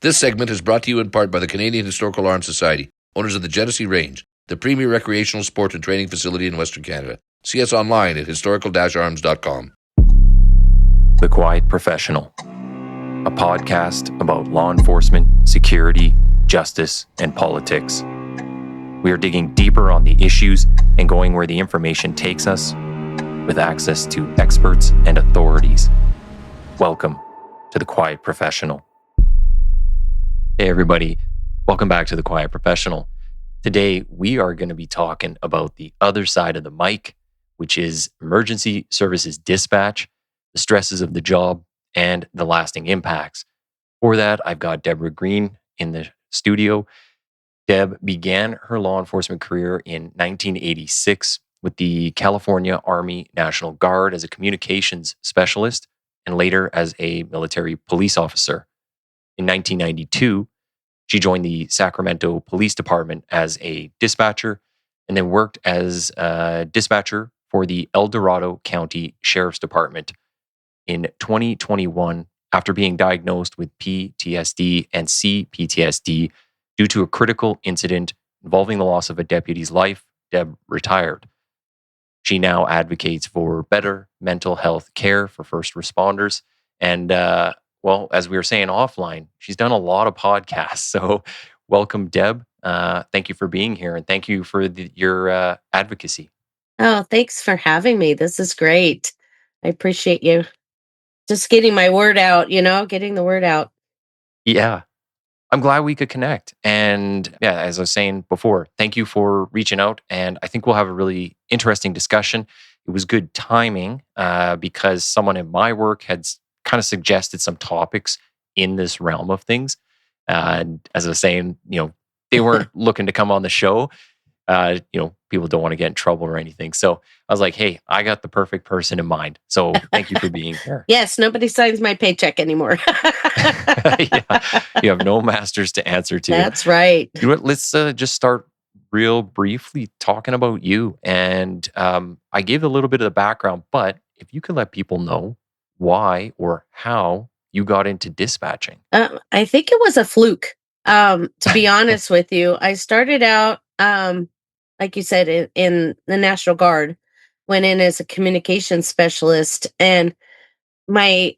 This segment is brought to you in part by the Canadian Historical Arms Society, owners of the Genesee Range, the premier recreational sport and training facility in Western Canada. See us online at historical-arms.com. The Quiet Professional, a podcast about law enforcement, security, justice, and politics. We are digging deeper on the issues and going where the information takes us with access to experts and authorities. Welcome to The Quiet Professional. Hey everybody, welcome back to The Quiet Professional. Today we are going to be talking about the other side of the mic, which is emergency services dispatch, the stresses of the job, and the lasting impacts. For that, I've got Deborah Green in the studio. Deb began her law enforcement career in 1986 with the California Army National Guard as a communications specialist and later as a military police officer. In 1992, she joined the Sacramento Police Department as a dispatcher and then worked as a dispatcher for the El Dorado County Sheriff's Department. In 2021, after being diagnosed with PTSD and cPTSD due to a critical incident involving the loss of a deputy's life, Deb retired. She now advocates for better mental health care for first responders. And, well, as we were saying offline, she's done a lot of podcasts. So welcome, Deb. Thank you for being here and thank you for your advocacy. Oh, thanks for having me. This is great. I appreciate you. Just getting my word out, getting the word out. Yeah, I'm glad we could connect. And yeah, as I was saying before, thank you for reaching out. And I think we'll have a really interesting discussion. It was good timing because someone in my work had kind of suggested some topics in this realm of things. And as I was saying, they weren't looking to come on the show. People don't want to get in trouble or anything. So I was like, hey, I got the perfect person in mind. So thank you for being here. Yes, nobody signs my paycheck anymore. Yeah, you have no masters to answer to. That's right. You know what? Let's just start real briefly talking about you. And I gave a little bit of the background, but if you could let people know why or how you got into dispatching. I think it was a fluke. To be honest with you, I started out, like you said, in the National Guard, went in as a communications specialist, and my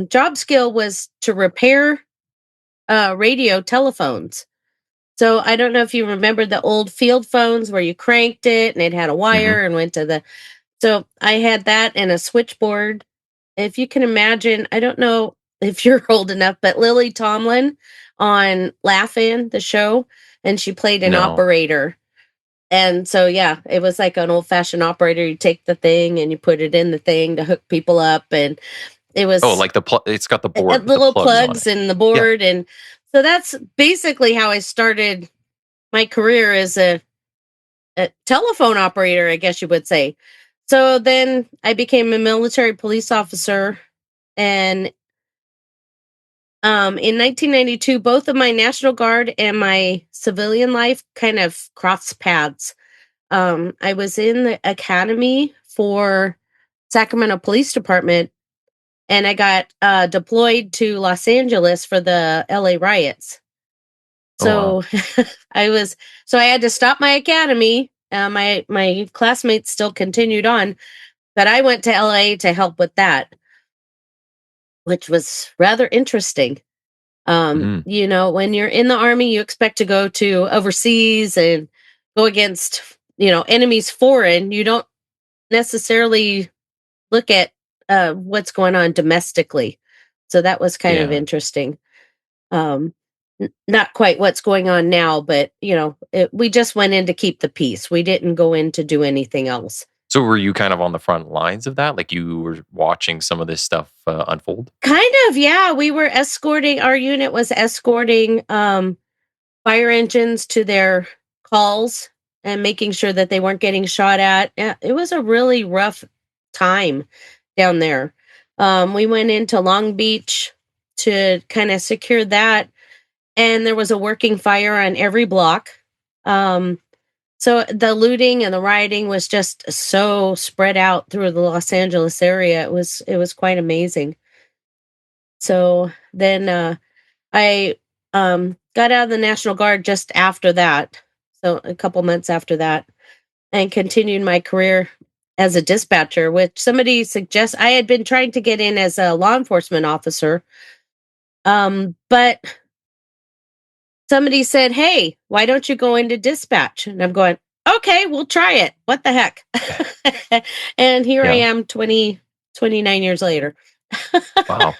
job skill was to repair radio telephones. So I don't know if you remember the old field phones where you cranked it and it had a wire and went to the... So I had that and a switchboard. If you can imagine, I don't know if you're old enough, but Lily Tomlin on Laugh-In, the show, and she played an operator. And so, yeah, it was like an old-fashioned operator. You take the thing and you put it in the thing to hook people up. And it was... Oh, like it's got the board. The little plugs in the board. Yeah. And so that's basically how I started my career as a telephone operator, I guess you would say. So then I became a military police officer, and in 1992, both of my National Guard and my civilian life kind of crossed paths. I was in the academy for Sacramento Police Department, and I got deployed to Los Angeles for the LA riots. So I had to stop my academy. My classmates still continued on, but I went to LA to help with that, which was rather interesting. When you're in the Army, you expect to go to overseas and go against, enemies foreign. You don't necessarily look at what's going on domestically. So that was kind of interesting. Not quite what's going on now, but, we just went in to keep the peace. We didn't go in to do anything else. So were you kind of on the front lines of that? Like you were watching some of this stuff unfold? Kind of, yeah. We were our unit was escorting fire engines to their calls and making sure that they weren't getting shot at. It was a really rough time down there. We went into Long Beach to kind of secure that. And there was a working fire on every block. So the looting and the rioting was just so spread out through the Los Angeles area. It was quite amazing. So then I got out of the National Guard just after that. So a couple months after that, and continued my career as a dispatcher, which somebody suggests I had been trying to get in as a law enforcement officer. But somebody said, "Hey, why don't you go into dispatch?" And I'm going, "Okay, we'll try it. What the heck?" And here I am 29 years later. Wow.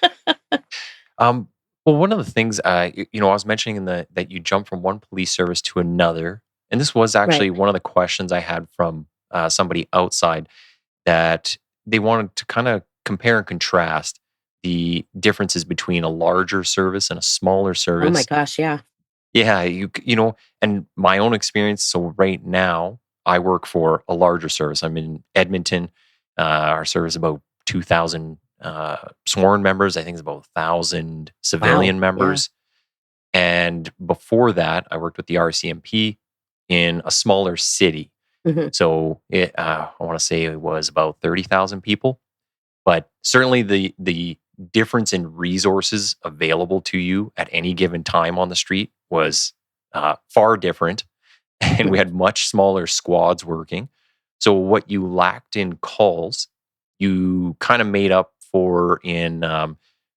Well, one of the things, I was mentioning that you jump from one police service to another, and this was actually Right. one of the questions I had from somebody outside, that they wanted to kind of compare and contrast the differences between a larger service and a smaller Oh my service. gosh, yeah. Yeah, and my own experience. So right now, I work for a larger service. I'm in Edmonton. Our service is about 2,000 sworn members. I think it's about 1,000 Wow. civilian Yeah. members. And before that, I worked with the RCMP in a smaller city. Mhm. So I want to say it was about 30,000 people. But certainly the difference in resources available to you at any given time on the street was far different, and we Right. had much smaller squads working. So what you lacked in calls, you kind of made up for in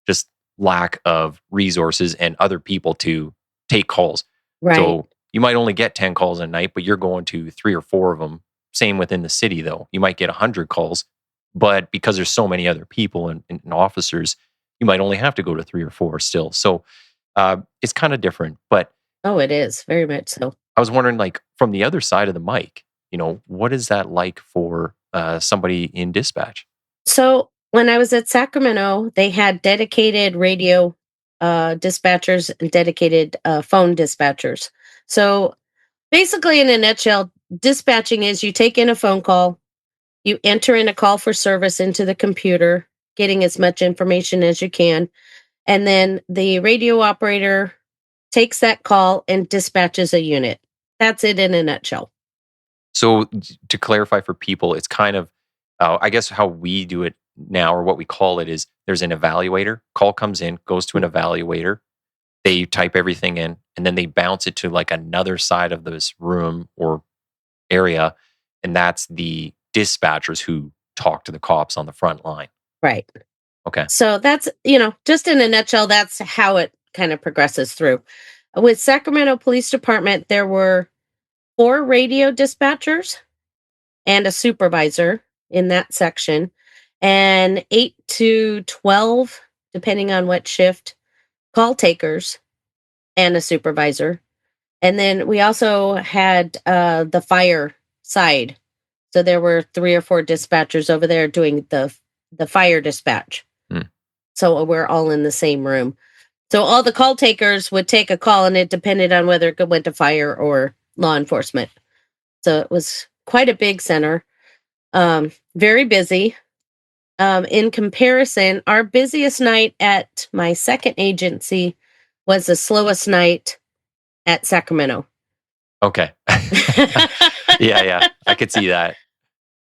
just lack of resources and other people to take calls. Right. So you might only get 10 calls a night, but you're going to 3 or 4 of them. Same within the city, though. You might get 100 calls, but because there's so many other people and officers, you might only have to go to 3 or 4 still. So it's kind of different. But Oh, it is very much so. I was wondering, like, from the other side of the mic, what is that like for somebody in dispatch? So when I was at Sacramento, they had dedicated radio dispatchers and dedicated phone dispatchers. So basically, in a nutshell, dispatching is you take in a phone call, you enter in a call for service into the computer, getting as much information as you can, and then the radio operator takes that call and dispatches a unit. That's it in a nutshell. So to clarify for people, it's kind of, I guess, how we do it now, or what we call it is, there's an evaluator. Call comes in, goes to an evaluator. They type everything in, and then they bounce it to like another side of this room or area, and that's the dispatchers who talk to the cops on the front line. Right. Okay. So that's, just in a nutshell, that's how it kind of progresses through. With Sacramento Police Department, there were 4 radio dispatchers and a supervisor in that section, and 8 to 12, depending on what shift, call takers and a supervisor. And then we also had the fire side. So there were 3 or 4 dispatchers over there doing the fire dispatch. Hmm. So we're all in the same room. So all the call takers would take a call, and it depended on whether it went to fire or law enforcement. So it was quite a big center, very busy. In comparison, our busiest night at my second agency was the slowest night at Sacramento. Okay. Yeah. I could see that. I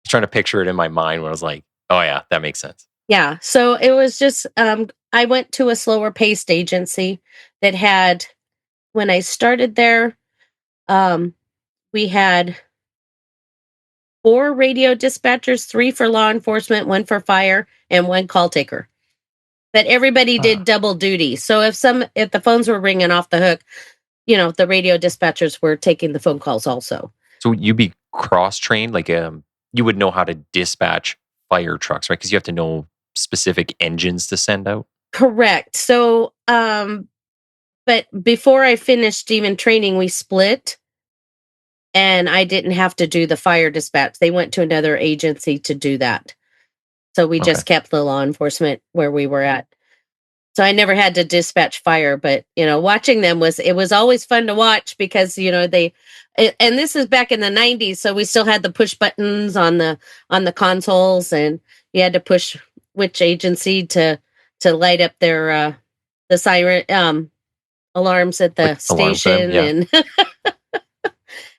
was trying to picture it in my mind when I was like, oh yeah, that makes sense. Yeah. So it was just, I went to a slower paced agency that had, when I started there, we had 4 radio dispatchers, 3 for law enforcement, 1 for fire, and 1 call taker. But everybody did double duty. So if the phones were ringing off the hook, the radio dispatchers were taking the phone calls also. So you'd be cross-trained, like you would know how to dispatch fire trucks, right? Because you have to know specific engines to send out. Correct. So, but before I finished even training, we split, and I didn't have to do the fire dispatch. They went to another agency to do that. So we just kept the law enforcement where we were at. So I never had to dispatch fire, but watching them was always fun to watch, because they, and this is back in the 90s, so we still had the push buttons on the consoles, and you had to push which agency to light up their the siren alarms at the Like alarm station. them, yeah.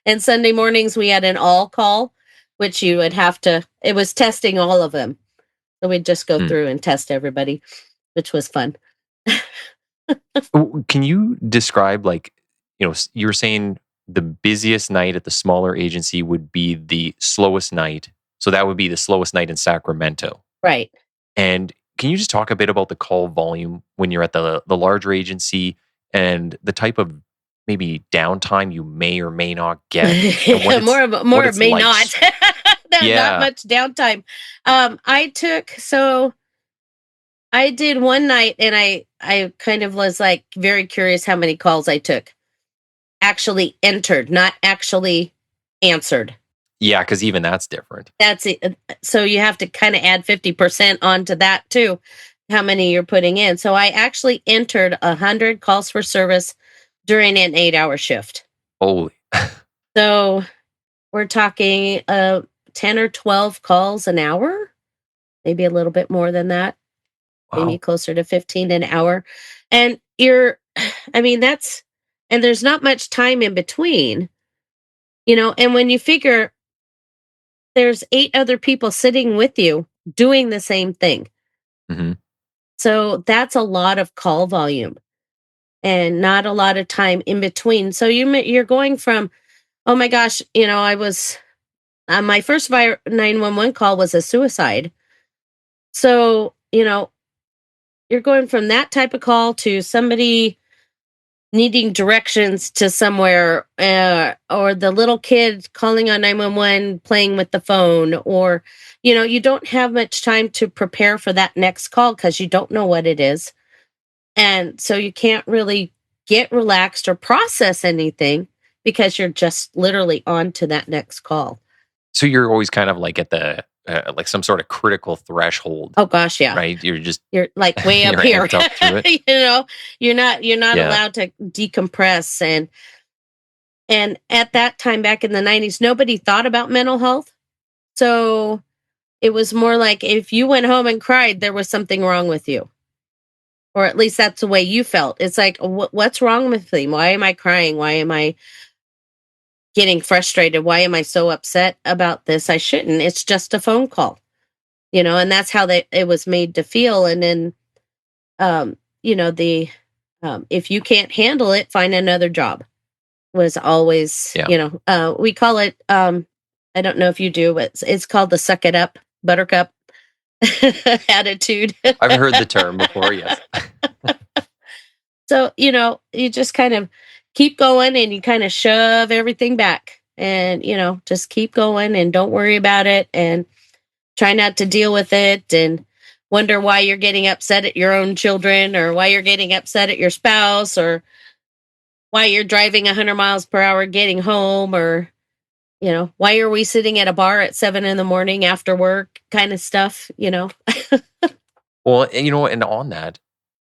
And Sunday mornings we had an all call, which you would have to, it was testing all of them. So we'd just go through and test everybody, which was fun. Can you describe, like, you were saying the busiest night at the smaller agency would be the slowest night. So that would be the slowest night in Sacramento. Right. And can you just talk a bit about the call volume when you're at the larger agency and the type of maybe downtime you may or may not get, and what more what of it's may like? not. Not Yeah. much downtime. I did one night, and I kind of was like very curious how many calls I took. Actually entered, not actually answered. Yeah, because even that's different. That's it. So you have to kind of add 50% onto that too, how many you're putting in. So I actually entered 100 calls for service during an 8-hour shift. Holy. So we're talking 10 or 12 calls an hour, maybe a little bit more than that, maybe Wow. closer to 15 an hour. And and there's not much time in between, and when you figure there's 8 other people sitting with you doing the same thing. Hmm. So that's a lot of call volume and not a lot of time in between. So you're going from, oh my gosh, I was my first 911 call was a suicide. So, you're going from that type of call to somebody needing directions to somewhere, or the little kid calling on 911, playing with the phone, or, you don't have much time to prepare for that next call because you don't know what it is. And so you can't really get relaxed or process anything because you're just literally on to that next call. So you're always kind of like at the like some sort of critical threshold, Oh gosh, yeah. right? You're just You're like way up you're here. amped up to it. You're not Yeah. allowed to decompress, and at that time back in the 90s nobody thought about mental health. So it was more like if you went home and cried, there was something wrong with you. Or at least that's the way you felt. It's like, what's wrong with me? Why am I crying? Why am I getting frustrated? Why am I so upset about this? I shouldn't. It's just a phone call, and that's how it was made to feel. And then, the if you can't handle it, find another job was always, Yeah. we call it, I don't know if you do, but it's called the suck it up, buttercup attitude. I've heard the term before, yes. So, you just kind of keep going and you kind of shove everything back and, just keep going and don't worry about it and try not to deal with it and wonder why you're getting upset at your own children or why you're getting upset at your spouse or why you're driving 100 miles per hour getting home or, why are we sitting at a bar at 7 a.m. after work kind of stuff. Well, and on that,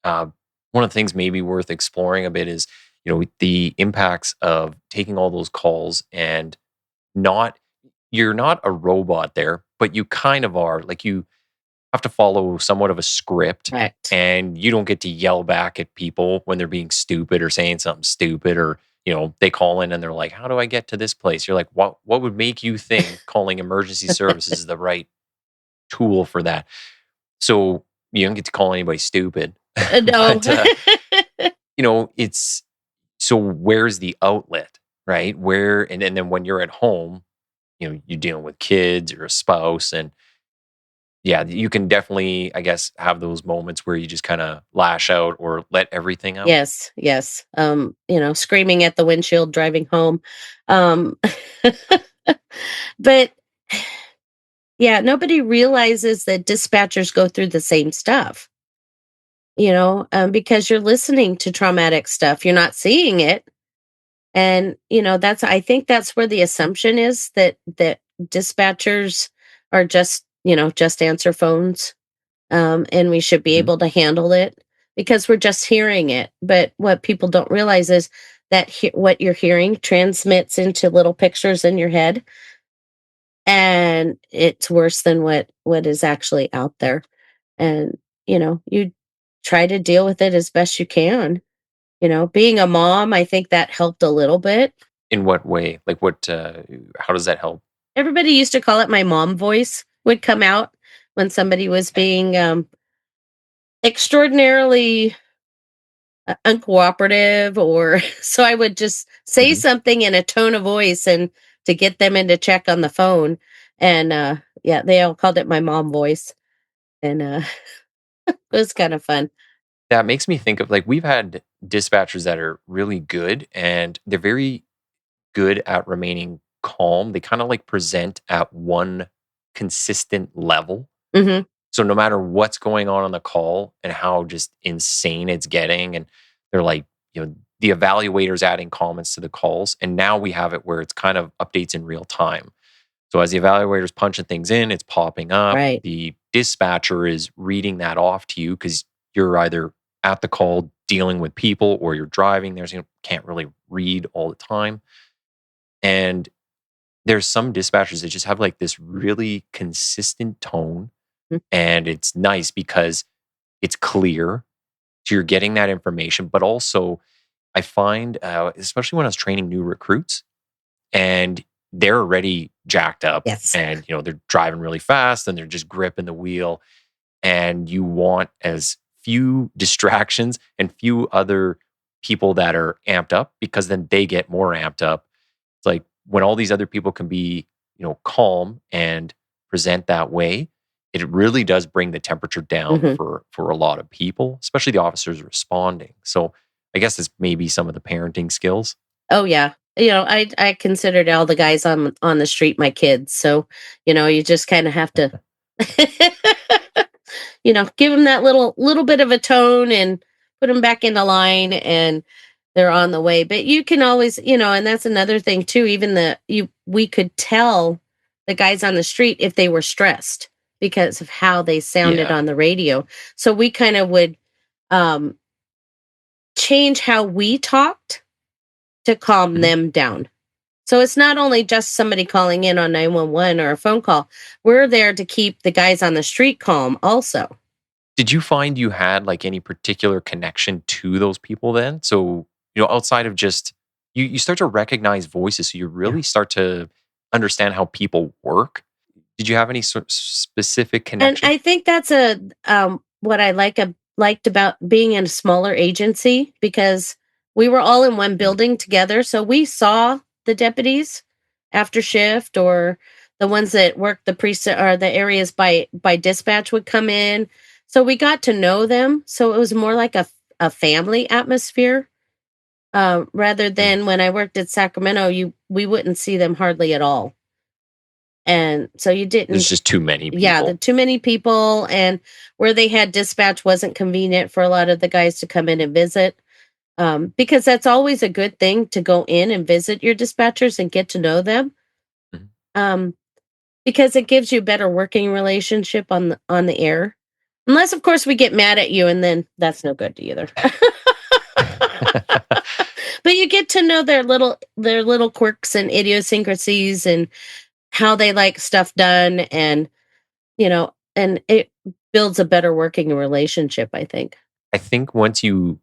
one of the things maybe worth exploring a bit is, the impacts of taking all those calls and you're not a robot there, but you kind of are. Like, you have to follow somewhat of a script, Correct. and you don't get to yell back at people when they're being stupid or saying something stupid, or they call in and they're like, how do I get to this place? You're like, what would make you think calling emergency services is the right tool for that? So you don't get to call anybody stupid. No. But it's, so where's the outlet, right? And then when you're at home, you're dealing with kids or a spouse, and yeah, you can definitely, I guess, have those moments where you just kind of lash out or let everything out. Yes, yes. Screaming at the windshield driving home. Um, but yeah, nobody realizes that dispatchers go through the same stuff, because you're listening to traumatic stuff. You're not seeing it. And, I think that's where the assumption is that dispatchers are just answer phones. And we should be Mhm. able to handle it because we're just hearing it. But what people don't realize is that what you're hearing transmits into little pictures in your head, and it's worse than what is actually out there. And you try to deal with it as best you can. Being a mom, I think that helped a little bit. In what way? Like, how does that help? Everybody used to call it my mom voice would come out when somebody was being extraordinarily uncooperative, or so I would just say Mhm. something in a tone of voice and to get them into check on the phone. And yeah, they all called it my mom voice. And it was kind of fun. That makes me think of, like, we've had dispatchers that are really good, and they're very good at remaining calm. They kinda, like, present at one consistent level. Hmm. So no matter what's going on the call and how just insane it's getting, and they're like, the evaluator's adding comments to the calls, and now we have it where it's kind of updates in real time. So as the evaluator's punching things in, it's popping up. Right. The dispatcher is reading that off to you because you're either at the call dealing with people or you're driving there, so you can't really read all the time. And there's some dispatchers that just have like this really consistent tone, Mm. and it's nice because it's clear. So you're getting that information, but also I find, especially when I was training new recruits, and they're already jacked up, Yes. and they're driving really fast and they're just gripping the wheel, and you want as few distractions and few other people that are amped up, because then they get more amped up. It's like when all these other people can be, calm and present that way, it really does bring the temperature down Hmm. for a lot of people, especially the officers responding. So I guess it's maybe some of the parenting skills. Oh yeah. I considered all the guys on the street my kids. So, you just kind of have to give them that little bit of a tone and put them back in the line, and they're on the way. But you can always, and that's another thing too, even we could tell the guys on the street if they were stressed because of how they sounded Yeah. on the radio. So we kind of would um change how we talked to calm Mhm. them down. So it's not only just somebody calling in on 911 or a phone call. We're there to keep the guys on the street calm also. Did you find you had like any particular connection to those people then? So, outside of just you start to recognize voices, so you Yeah. really start to understand how people work. Did you have any sort of specific And connection? I think that's a what I liked about being in a smaller agency, because we were all in one Mhm. building together, so we saw the deputies after shift, or the ones that worked the precinct or the areas by dispatch would come in. So we got to know them. So it was more like a family atmosphere. Rather Mm. than when I worked at Sacramento, we wouldn't see them hardly at all. And so you There's didn't, just too many yeah, the people. too many people, and where they had dispatch wasn't convenient for a lot of the guys to come in and visit. Because that's always a good thing to go in and visit your dispatchers and get to know them. Mhm. Um, because it gives you a better working relationship on the air. Unless of course we get mad at you, and then that's no good either. But you get to know their little quirks and idiosyncrasies and how they like stuff done, and it builds a better working relationship, I think. I think once you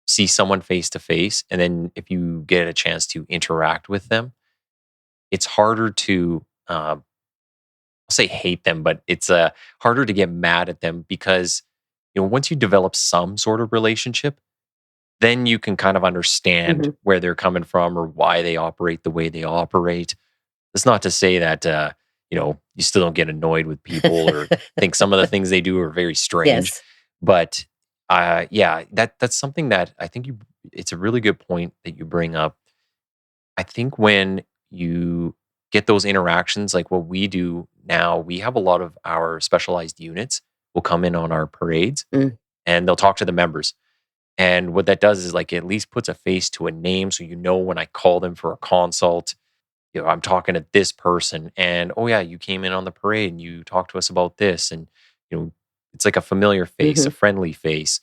see someone face to face, and then if you get a chance to interact with them, it's harder to I'll say hate them, but it's harder to get mad at them because once you develop some sort of relationship, then you can kind of understand Mhm. where they're coming from or why they operate the way they operate. That's not to say that you still don't get annoyed with people or think some of the things they do are very strange, Yes. but yeah, that's something that I think you. It's a really good point that you bring up. I think when you get those interactions, like what we do now, we have a lot of our specialized units will come in on our parades Mm. and they'll talk to the members. And what that does is like at least puts a face to a name. So when I call them for a consult, I'm talking to this person and oh yeah, you came in on the parade and you talked to us about this. And you know, it's like a familiar face, a Mhm. friendly face.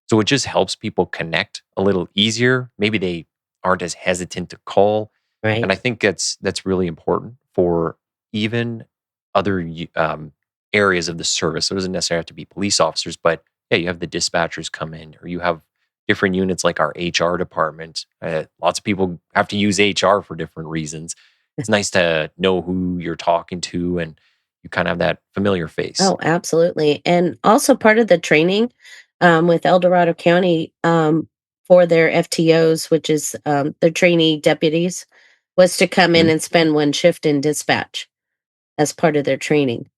So it just helps people connect a little easier. Maybe they aren't as hesitant to call, and Right. I think that's really important for even other areas of the service. So it doesn't necessarily have to be police officers, but yeah, you have the dispatchers come in, or you have different units like our HR department. Lots of people have to use HR for different reasons. It's nice to know who you're talking to, and you kind of have that familiar face. Oh, absolutely. And also part of the training with El Dorado County, for their FTOs, which is their trainee deputies, was to come in and spend one shift in dispatch as part of their training,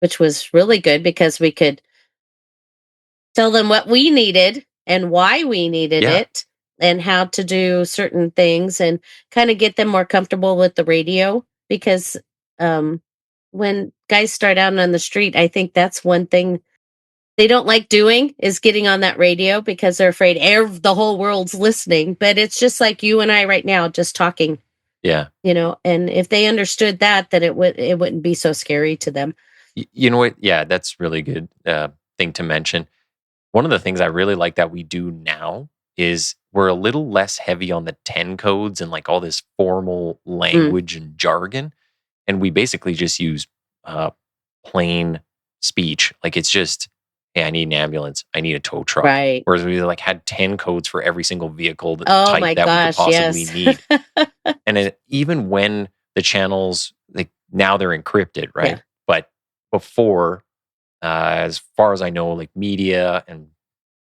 which was really good because we could tell them what we needed and why we needed it and how to do certain things and kind of get them more comfortable with the radio. Because when guys start out on the street, I think that's one thing they don't like doing is getting on that radio because they're afraid the whole world's listening. But it's just like you and I right now, just talking. Yeah. And if they understood that, then it wouldn't be so scary to them. You know what? Yeah, that's really good thing to mention. One of the things I really like that we do now is we're a little less heavy on the 10 codes and like all this formal language and jargon. And we basically just use plain speech. Like it's just, hey, I need an ambulance. I need a tow truck. Right. Whereas we like had 10 codes for every single vehicle type my that gosh, we could possibly need. And even when the channels, like now they're encrypted, right? Yeah. But before, as far as I know, like media and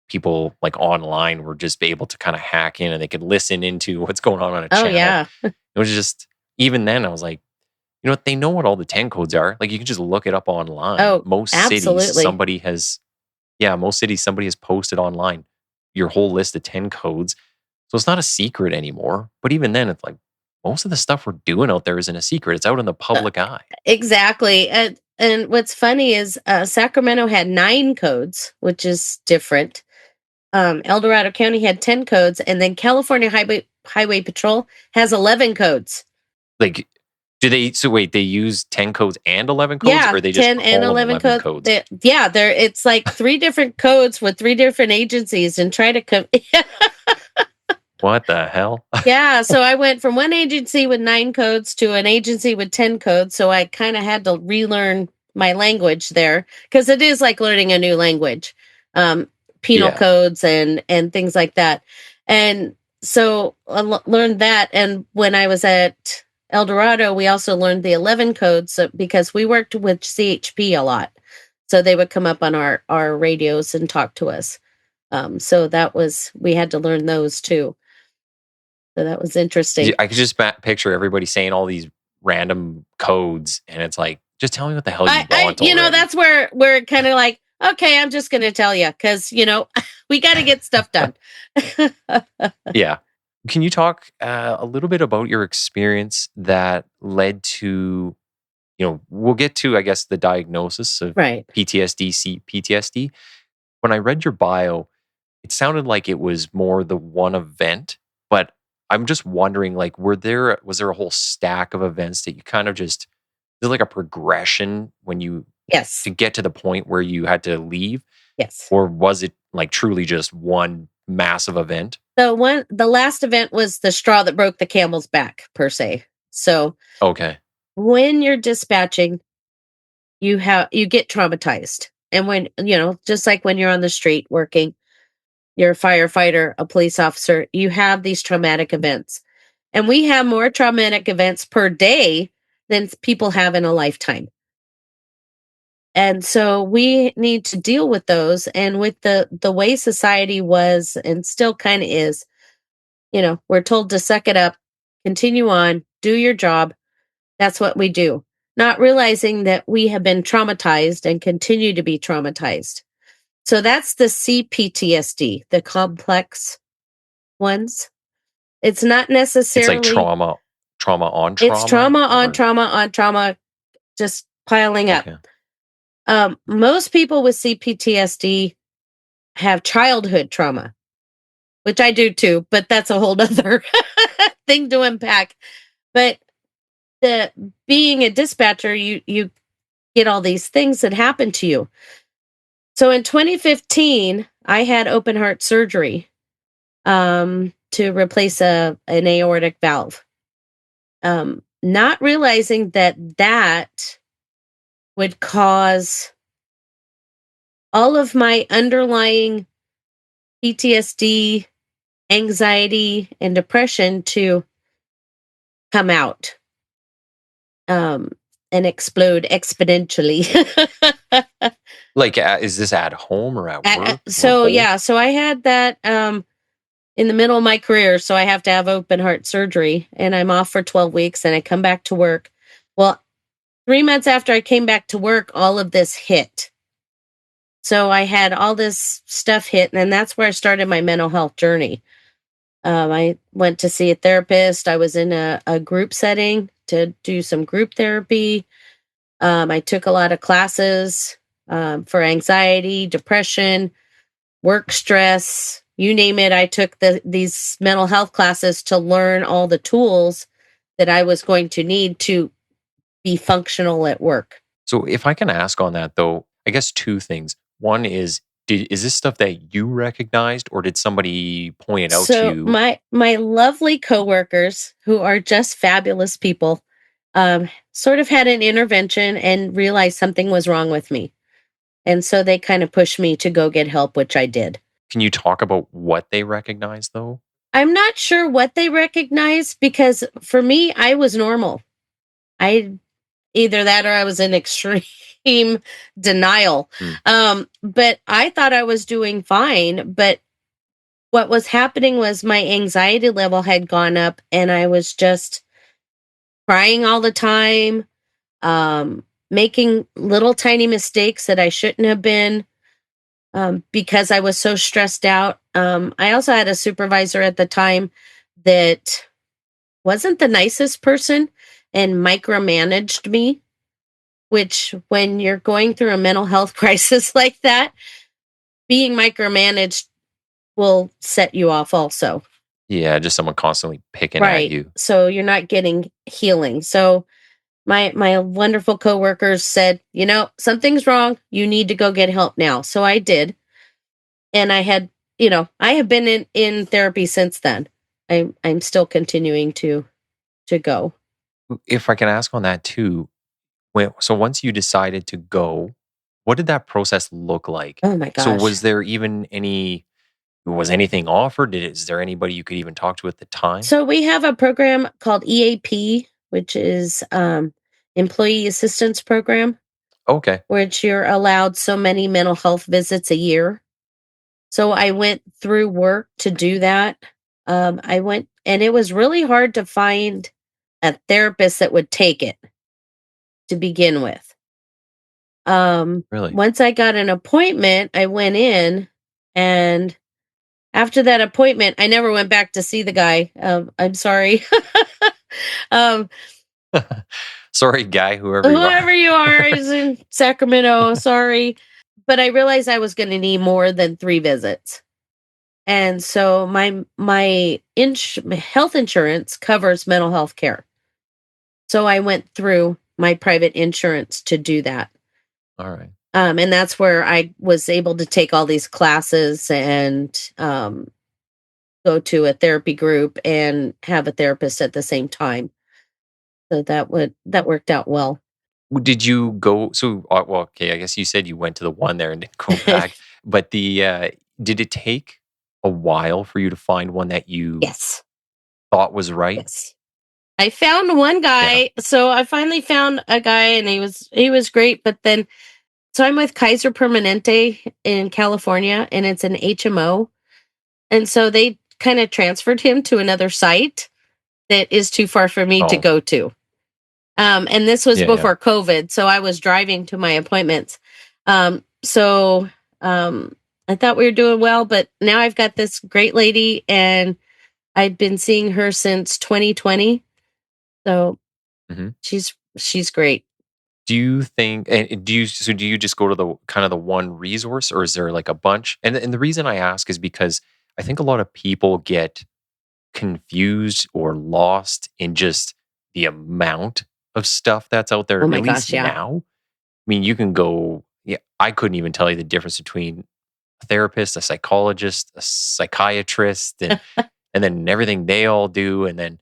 people like online were just able to kind of hack in and they could listen into what's going on a channel. Oh, yeah. It was just, even then I was like, you know what? They know what all the 10 codes are. Like you can just look it up online. Oh, most absolutely. cities, somebody has posted online your whole list of 10 codes. So it's not a secret anymore. But even then, it's like most of the stuff we're doing out there isn't a secret. It's out in the public eye. Exactly. And what's funny is Sacramento had 9 codes, which is different. El Dorado County had 10 codes, and then California Highway Patrol has 11 codes. Like, they use 10 codes and 11 codes? Yeah, or they just 10 and 11 codes. It's like 3 different codes with 3 different agencies and try to come. What the hell? Yeah, so I went from one agency with 9 codes to an agency with 10 codes, so I kind of had to relearn my language there, because it is like learning a new language. Penal codes and things like that. And so I learned that. And when I was at El Dorado, we also learned the 11 codes because we worked with CHP a lot. So they would come up on our radios and talk to us. So we had to learn those too. So that was interesting. I could just picture everybody saying all these random codes, and it's like, just tell me what the hell you want. That's where we're kind of like, okay, I'm just going to tell you because, we got to get stuff done. Yeah. Can you talk a little bit about your experience that led to, we'll get to, I guess, the diagnosis of PTSD, cPTSD. When I read your bio, it sounded like it was more the one event, but I'm just wondering, like, was there a whole stack of events that you kind of just, is it like a progression when you, to get to the point where you had to leave? Yes. Or was it like truly just one massive event? The last event was the straw that broke the camel's back, per se. So okay, when you're dispatching, you get traumatized. And when, just like when you're on the street working, you're a firefighter, a police officer, you have these traumatic events. And we have more traumatic events per day than people have in a lifetime. And so we need to deal with those. And with the way society was and still kind of is, we're told to suck it up, continue on, do your job. That's what we do. Not realizing that we have been traumatized and continue to be traumatized. So that's the cPTSD, the complex ones. It's not necessarily... It's like trauma on trauma? It's trauma on trauma on trauma, just piling up. Okay. Most people with cPTSD have childhood trauma, which I do too, but that's a whole other thing to unpack. But being a dispatcher, you get all these things that happen to you. So in 2015, I had open heart surgery to replace an aortic valve. Not realizing that would cause all of my underlying PTSD, anxiety, and depression to come out and explode exponentially. Like, is this at home or at work? So I had that in the middle of my career, so I have to have open heart surgery, and I'm off for 12 weeks, and I come back to work. Well, 3 months after I came back to work, all of this hit. So I had all this stuff hit, and that's where I started my mental health journey. I went to see a therapist. I was in a group setting to do some group therapy. I took a lot of classes for anxiety, depression, work stress, you name it. I took these mental health classes to learn all the tools that I was going to need to be functional at work. So if I can ask on that though, I guess two things. One is, is this stuff that you recognized, or did somebody point it out to So you? my lovely coworkers, who are just fabulous people, sort of had an intervention and realized something was wrong with me. And so they kind of pushed me to go get help, which I did. Can you talk about what they recognized though? I'm not sure what they recognized, because for me, I was normal. Either that or I was in extreme denial. But I thought I was doing fine. But what was happening was my anxiety level had gone up, and I was just crying all the time, making little tiny mistakes that I shouldn't have been, because I was so stressed out. I also had a supervisor at the time that wasn't the nicest person and micromanaged me, which when you're going through a mental health crisis like that, being micromanaged will set you off also. Yeah, just someone constantly picking at you. So you're not getting healing. So my wonderful coworkers said, something's wrong. You need to go get help now. So I did. And I have been in therapy since then. I'm still continuing to go. If I can ask on that too, so once you decided to go, what did that process look like? Oh my gosh. So was there even was anything offered? Is there anybody you could even talk to at the time? So we have a program called EAP, which is Employee Assistance Program. Okay. Which you're allowed so many mental health visits a year. So I went through work to do that. I went, and it was really hard to find a therapist that would take it to begin with. Really? Once I got an appointment, I went in, and after that appointment, I never went back to see the guy. I'm sorry. Sorry, guy, whoever you are. He's in Sacramento. Sorry. But I realized I was going to need more than 3 visits. And so my health insurance covers mental health care. So I went through my private insurance to do that. All right. And that's where I was able to take all these classes and go to a therapy group and have a therapist at the same time. So that worked out well. Did you go? So, well, okay. I guess you said you went to the one there and didn't go back. But did it take a while for you to find one that you thought was right? Yes. I found one guy. Yeah. So I finally found a guy, and he was great. But then, so I'm with Kaiser Permanente in California, and it's an HMO. And so they kind of transferred him to another site that is too far for me to go to. And this was before COVID, so I was driving to my appointments. So I thought we were doing well, but now I've got this great lady, and I've been seeing her since 2020. So she's great. Do you think? Do you just go to the kind of the one resource, or is there like a bunch? And the reason I ask is because I think a lot of people get confused or lost in just the amount of stuff that's out there. Oh my at gosh, least now. I mean, you can go. Yeah, I couldn't even tell you the difference between a therapist, a psychologist, a psychiatrist, and and then everything they all do, and then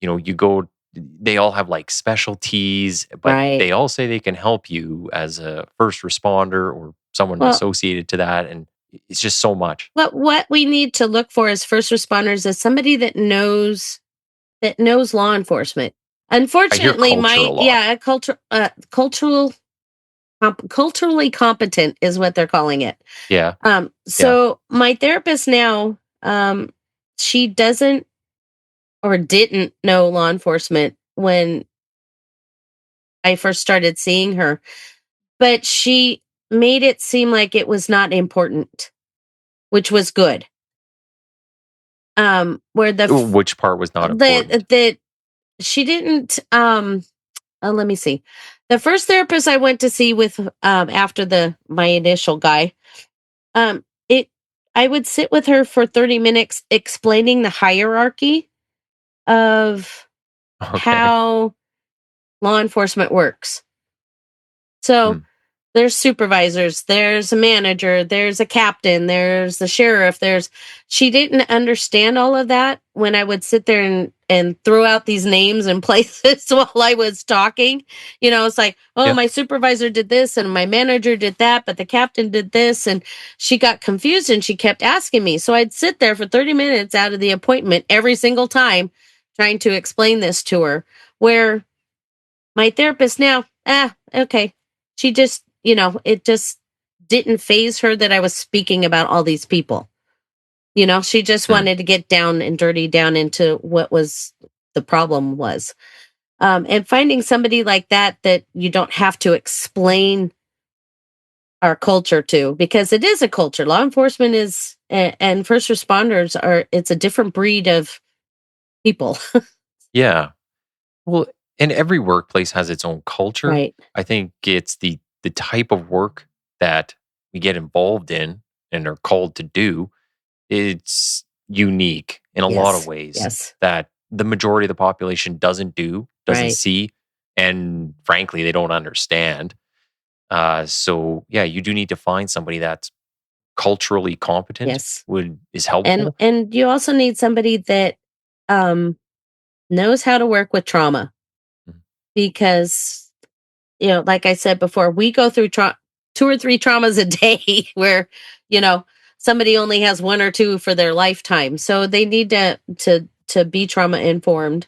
you go. They all have like specialties, but they all say they can help you as a first responder or someone associated to that, and it's just so much. What we need to look for as first responders is somebody that knows law enforcement. Unfortunately, culturally competent is what they're calling it. Yeah. So my therapist now, she doesn't or didn't know law enforcement when I first started seeing her, but she made it seem like it was not important, which was good. Where Which part was not important? the she didn't let me see. The first therapist I went to see with after my initial guy, it I would sit with her for 30 minutes explaining the hierarchy of Okay. how law enforcement works. So Mm. there's supervisors, there's a manager, there's a captain, there's the sheriff, she didn't understand all of that when I would sit there and throw out these names and places while I was talking. It's like, oh, Yeah. my supervisor did this and my manager did that, but the captain did this. And she got confused and she kept asking me. So I'd sit there for 30 minutes out of the appointment every single time trying to explain this to her. Where my therapist now, okay. She just, it just didn't phase her that I was speaking about all these people. She just Mm. wanted to get down and dirty down into what was the problem was. And finding somebody like that you don't have to explain our culture to, because it is a culture. Law enforcement is, and first responders it's a different breed of people. Yeah. Well, and every workplace has its own culture. Right. I think it's the type of work that we get involved in and are called to do. It's unique in a lot of Yes. ways Yes. that the majority of the population doesn't Right. see, and frankly, they don't understand. So yeah, you do need to find somebody that's culturally competent, Yes. is helpful. And you also need somebody that um knows how to work with trauma, Mhm. because like I said before, we go through 2 or 3 traumas a day where you know somebody only has 1 or 2 for their lifetime, so they need to be trauma informed,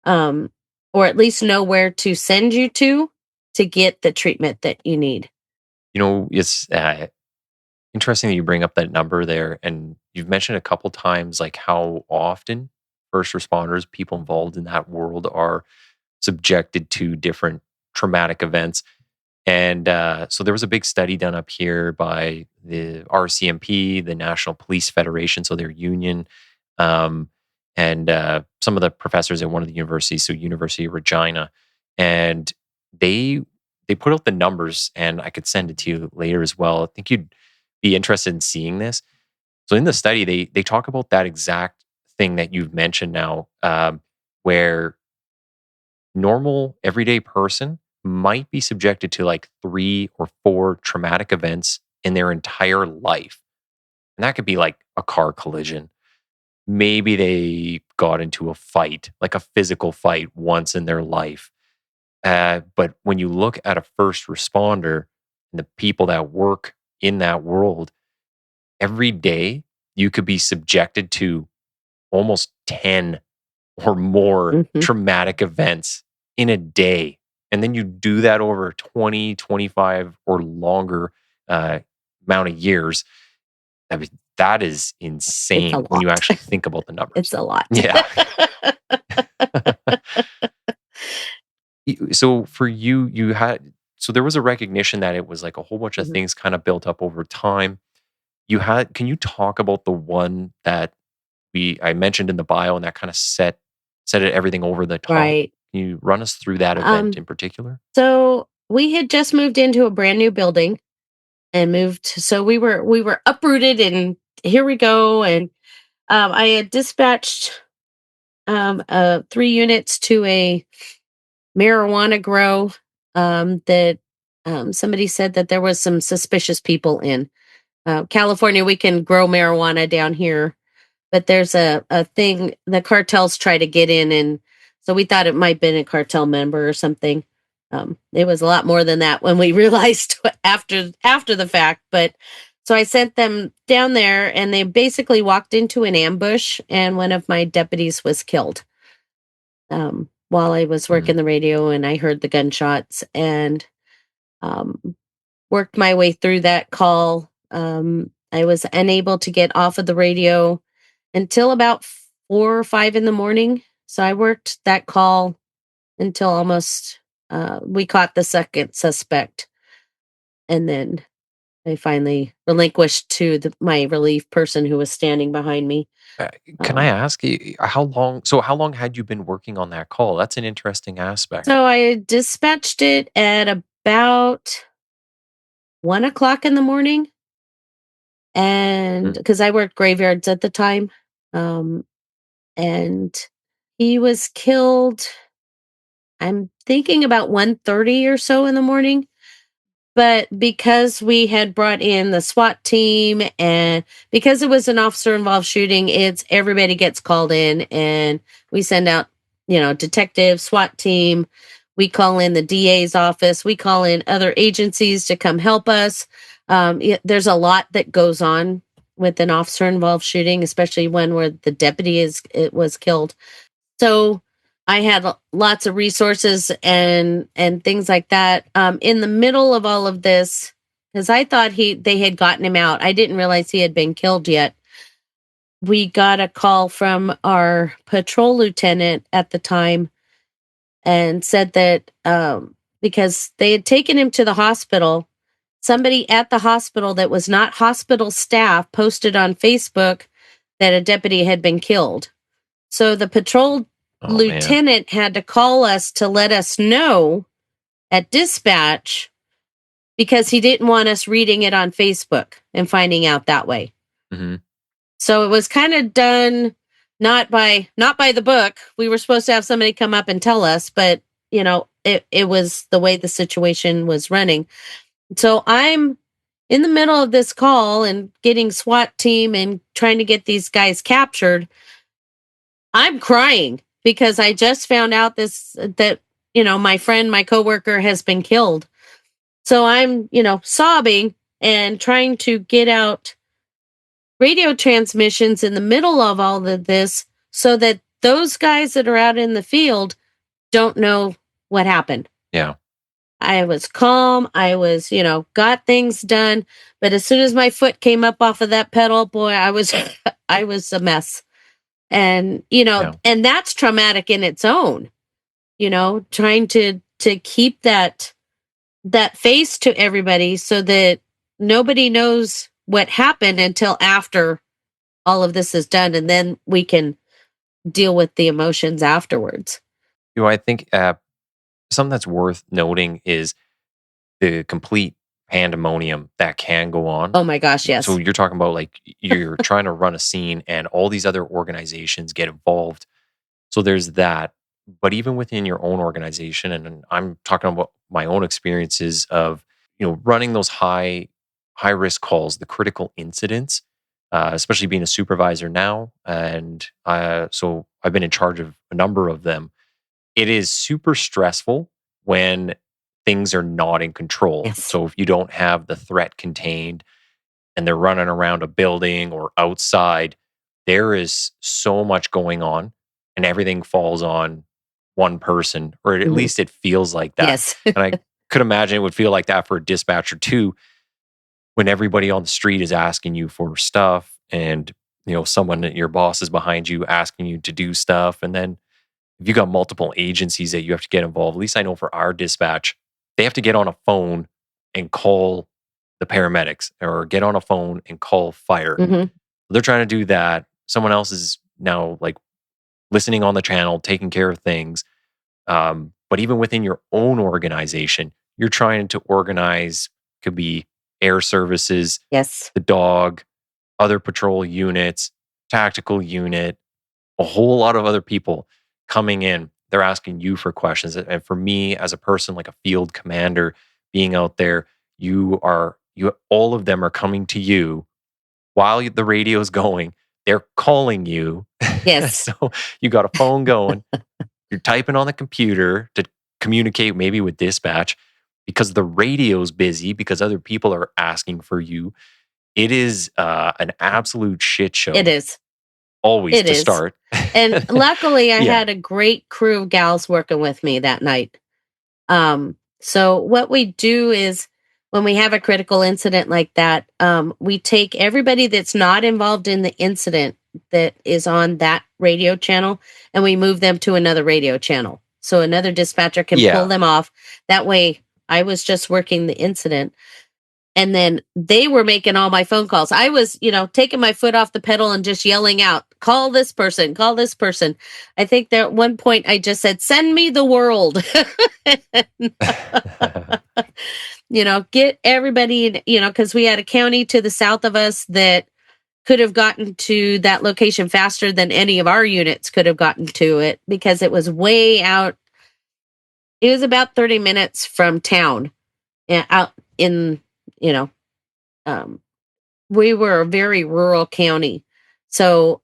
um or at least know where to send you to get the treatment that you need. It's interesting that you bring up that number there, and you've mentioned a couple times like how often first responders, people involved in that world, are subjected to different traumatic events. And so there was a big study done up here by the RCMP, the National Police Federation, so their union, um, and some of the professors at one of the universities, so University of Regina, and they they put out the numbers, and I could send it to you later as well. I think you'd be interested in seeing this. So in the study, they talk about that exact thing that you've mentioned now, where normal everyday person might be subjected to like 3 or 4 traumatic events in their entire life. And that could be like a car collision. Maybe they got into a fight, like a physical fight once in their life. But when you look at a first responder and the people that work in that world, every day you could be subjected to almost 10 or more Hmm. traumatic events in a day. And then you do that over 20, 25, or longer amount of years. I mean, that is It's a insane when you lot. actually think about the numbers. It's a lot. Yeah. So for you, so there was a recognition that it was like a whole bunch of Mhm. things kind of built up over time. Can you talk about the one that I mentioned in the bio and that kind of set everything over the top? Right. Can you run us through that event Um, in particular? so we had just moved into a brand new building and moved. So we were uprooted and here we go. And I had dispatched 3 units to a marijuana grow that somebody said that there was some suspicious people in. California, we can grow marijuana down here, but there's a thing the cartels try to get in, and so we thought it might have been a cartel member or something. It was a lot more than that when we realized after the fact. But so I sent them down there, and they basically walked into an ambush, and one of my deputies was killed while I was Mm. working the radio, and I heard the gunshots and um, worked my way through that call. I was unable to get off of the radio until about 4 or 5 in the morning. So I worked that call until almost we caught the second suspect. And then I finally relinquished to my relief person who was standing behind me. Can I ask you how long? So, how long had you been working on that call? That's an interesting aspect. So I dispatched it at about 1 o'clock in the morning. And because I worked graveyards at the time. Um, and he was killed, I'm thinking about 1:30 or so in the morning. But because we had brought in the SWAT team and because it was an officer involved shooting, it's everybody gets called in and we send out, detectives, SWAT team. We call in the DA's office. We call in other agencies to come help us. There's a lot that goes on with an officer involved shooting, especially one where the deputy was killed. So I had lots of resources and things like that. In the middle of all of this, because I thought they had gotten him out, I didn't realize he had been killed yet. We got a call from our patrol lieutenant at the time and said that because they had taken him to the hospital, somebody at the hospital that was not hospital staff posted on Facebook that a deputy had been killed. So the patrol lieutenant had to call us to let us know at dispatch because he didn't want us reading it on Facebook and finding out that way. Mm-hmm. So it was kind of done not by the book. We were supposed to have somebody come up and tell us, but it was the way the situation was running. So I'm in the middle of this call and getting SWAT team and trying to get these guys captured. I'm crying because I just found out that my friend, my coworker has been killed. So I'm, sobbing and trying to get out radio transmissions in the middle of all of this so that those guys that are out in the field don't know what happened. Yeah. I was calm. I was, got things done. But as soon as my foot came up off of that pedal, boy, I was a mess. And, and that's traumatic in its own, trying to keep that face to everybody so that nobody knows what happened until after all of this is done. And then we can deal with the emotions afterwards. I think something that's worth noting is the complete pandemonium that can go on. Oh my gosh, yes. So you're talking about like you're trying to run a scene and all these other organizations get involved. So there's that. But even within your own organization, and I'm talking about my own experiences of, running those high risk calls, the critical incidents, especially being a supervisor now. And so I've been in charge of a number of them. It is super stressful when things are not in control. Yes. So if you don't have the threat contained and they're running around a building or outside, there is so much going on and everything falls on one person, or at least it feels like that. Yes. And I could imagine it would feel like that for a dispatcher too, when everybody on the street is asking you for stuff and, someone, your boss is behind you asking you to do stuff. And then if you got multiple agencies that you have to get involved, at least I know for our dispatch, they have to get on a phone and call the paramedics or get on a phone and call fire. Mm-hmm. They're trying to do that. Someone else is now like listening on the channel, taking care of things. But even within your own organization, you're trying to organize, could be air services, yes, the dog, other patrol units, tactical unit, a whole lot of other people coming in. They're asking you for questions. And for me, as a person, like a field commander, being out there, all of them are coming to you while the radio is going. They're calling you. Yes. So you got a phone going. You're typing on the computer to communicate maybe with dispatch because the radio's busy because other people are asking for you. It is an absolute shit show. It is. Always to start. And luckily I had a great crew of gals working with me that night. So what we do is when we have a critical incident like that, we take everybody that's not involved in the incident that is on that radio channel, and we move them to another radio channel. So another dispatcher can pull them off. That way, I was just working the incident. And then they were making all my phone calls. I was, taking my foot off the pedal and just yelling out, call this person, call this person. I think that at one point I just said, send me the world. Get everybody, because we had a county to the south of us that could have gotten to that location faster than any of our units could have gotten to it, because it was way out. It was about 30 minutes from town, out in, we were a very rural county. So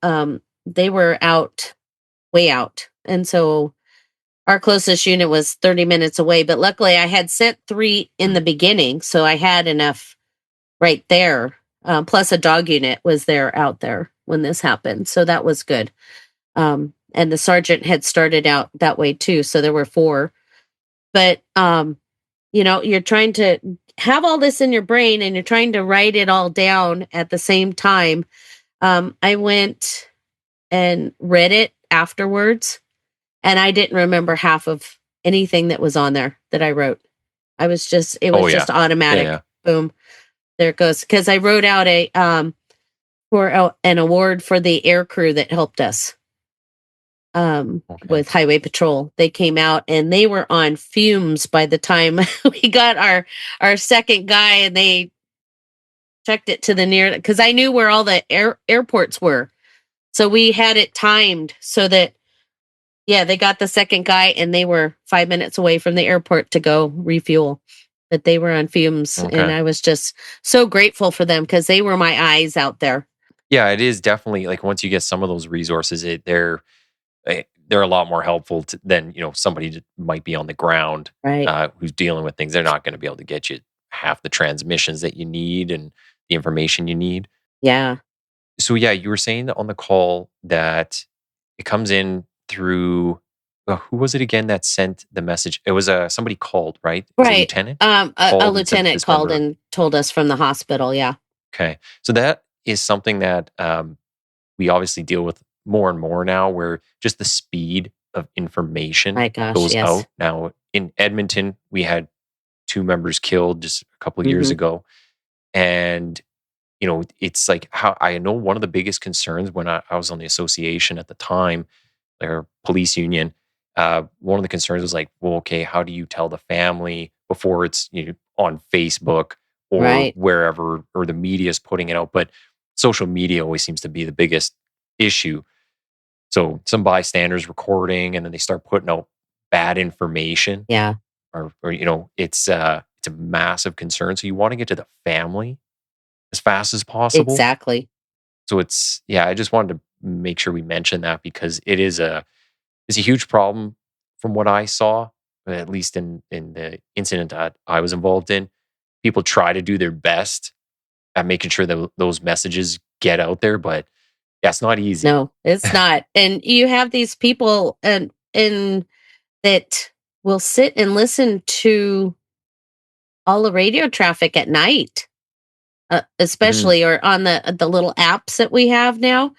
they were way out. And so our closest unit was 30 minutes away. But luckily I had sent 3 in the beginning. So I had enough right there. Plus a dog unit was out there when this happened. So that was good. And the sergeant had started out that way too. So there were 4. But, you're trying to have all this in your brain and you're trying to write it all down at the same time. I went and read it afterwards, and I didn't remember half of anything that was on there that I wrote. It was just automatic. Yeah. Boom. There it goes. Because I wrote out an award for the air crew that helped us with Highway Patrol. They came out and they were on fumes by the time we got our second guy, and they checked it to the near, because I knew where all the airports were. So we had it timed so that, they got the second guy and they were 5 minutes away from the airport to go refuel. But they were on fumes. And I was just so grateful for them, because they were my eyes out there. Yeah, it is definitely like, once you get some of those resources, they're a lot more helpful than somebody that might be on the ground, right, who's dealing with things. They're not going to be able to get you half the transmissions that you need and the information you need. Yeah. So you were saying that on the call that it comes in through who was it again that sent the message? It was somebody called, right? Right. A lieutenant. A lieutenant called and told us from the hospital. Yeah. Okay, so that is something that we obviously deal with more and more now, where just the speed of information goes out. Now in Edmonton, we had 2 members killed just a couple of years ago. And, it's like, how I know one of the biggest concerns when I was on the association at the time, their police union, one of the concerns was like, well, okay, how do you tell the family before it's on Facebook or wherever, or the media is putting it out? But social media always seems to be the biggest issue. So some bystanders recording, and then they start putting out bad information. Yeah. Or it's a massive concern. So you want to get to the family as fast as possible. Exactly. So I just wanted to make sure we mention that, because it's a huge problem from what I saw, at least in the incident that I was involved in. People try to do their best at making sure that those messages get out there, but it's not easy. No, it's not. And you have these people and that will sit and listen to all the radio traffic at night, especially or on the little apps that we have now,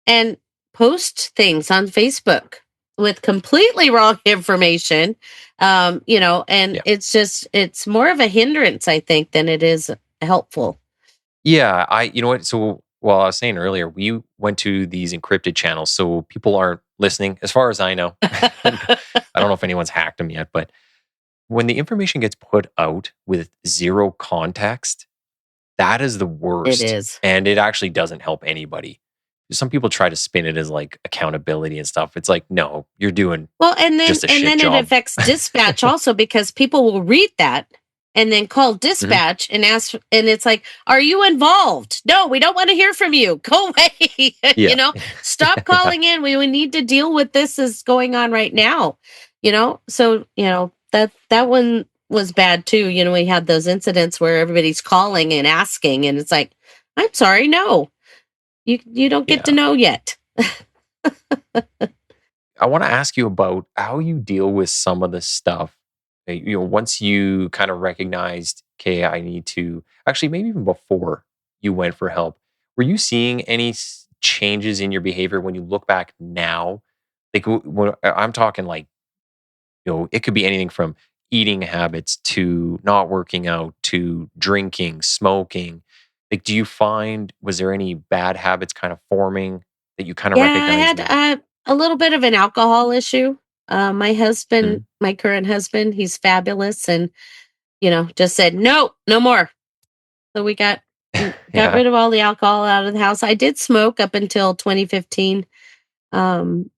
and post things on Facebook with completely wrong information. And it's more of a hindrance, I think, than it is helpful. Yeah, you know what? So, well, I was saying earlier, we went to these encrypted channels, so people aren't listening, as far as I know. I don't know if anyone's hacked them yet, but when the information gets put out with zero context, that is the worst. It is. And it actually doesn't help anybody. Some people try to spin it as like accountability and stuff. It's like, no, you're doing just a shit job. It affects dispatch also, because people will read that and then call dispatch and ask, and it's like, are you involved? No, we don't want to hear from you. Go away. Stop calling in. We need to deal with this is going on right now. So, that one was bad too. We had those incidents where everybody's calling and asking, and it's like, I'm sorry, no, you don't get to know yet. I want to ask you about how you deal with some of the stuff. Once you kind of recognized, okay, I need to, actually maybe even before you went for help, were you seeing any changes in your behavior when you look back now? Like when I'm talking like, it could be anything from eating habits to not working out to drinking, smoking. Like, do you find, was there any bad habits kind of forming that you kind of Yeah, I recognize had now? a little bit of an alcohol issue. My husband, Mhm. my current husband, he's fabulous, and just said no, no more. So we got Yeah. rid of all the alcohol out of the house. I did smoke up until 2015, um,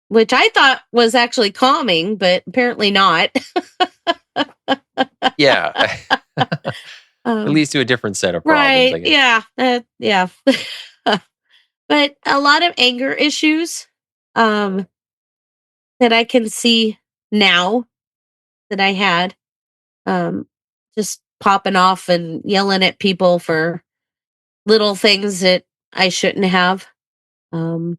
which I thought was actually calming, but apparently not. Yeah. It um, leads to a different set of problems, I right? guess. Yeah, yeah. But a lot of anger issues um, that I can see now that I had, um, just popping off and yelling at people for little things that I shouldn't have. Um,